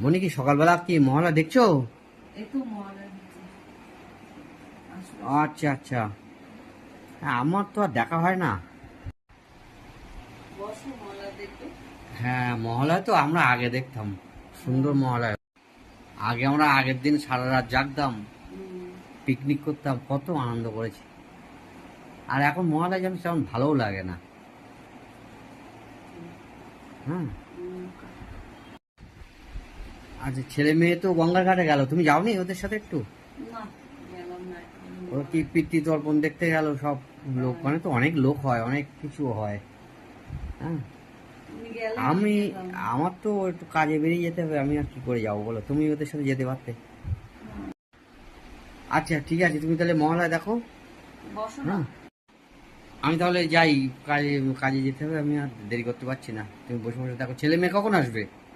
মনে কি সকালবেলা কি মহলা দেখছো? আচ্ছা আচ্ছা। হ্যাঁ, আমার তো আর দেখা হয় না। হ্যাঁ, মহলায় তো আমরা আগে দেখতাম, সুন্দর মহলায়। আগে আমরা আগের দিন সারা রাত জাগতাম, পিকনিক করতাম, কত আনন্দ করেছি। আর এখন মহলায় যেন তেমন ভালোও লাগে না। হ্যাঁ। আচ্ছা, ছেলে মেয়ে তো গঙ্গার ঘাটে গেল, তুমি যাওনি ওদের সাথে একটু? ও কি পিতৃতর্পণ দেখতে গেল সব লোক, মানে তো অনেক লোক হয়, অনেক কিছু হয়। হ্যাঁ। আমি আমার তো একটু কাজে বেরিয়ে যেতে হবে, আমি আর কি করে যাবো বলো, তুমি ওদের সাথে যেতে পারতে। আচ্ছা ঠিক আছে, তুমি তাহলে মহলায় দেখো। হ্যাঁ, আমি তাহলে যাই, কাজে কাজে যেতে হবে, আমি আর দেরি করতে পারছি না। তুমি বসে বসে দেখো, ছেলে মেয়ে কখন আসবে?